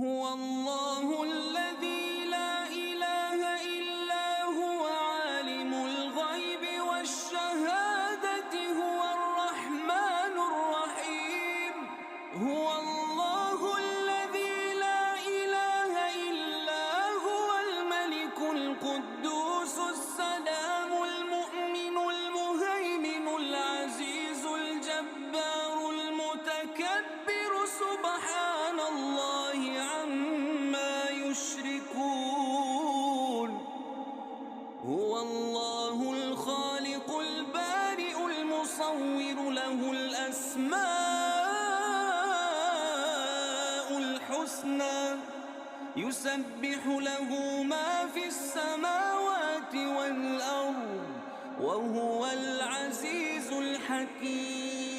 هو الله الذي لا إله إلا هو عالم الغيب والشهادة هو الرحمن الرحيم. هو الله الذي لا إله إلا هو الملك القدوس السلام المؤمن المهيمن العزيز الجبار المتكبر سبحان الله عما يشركون. هو الله الخالق البارئ المصور له الأسماء الحسنى يسبح له ما في السماوات والأرض وهو العزيز الحكيم.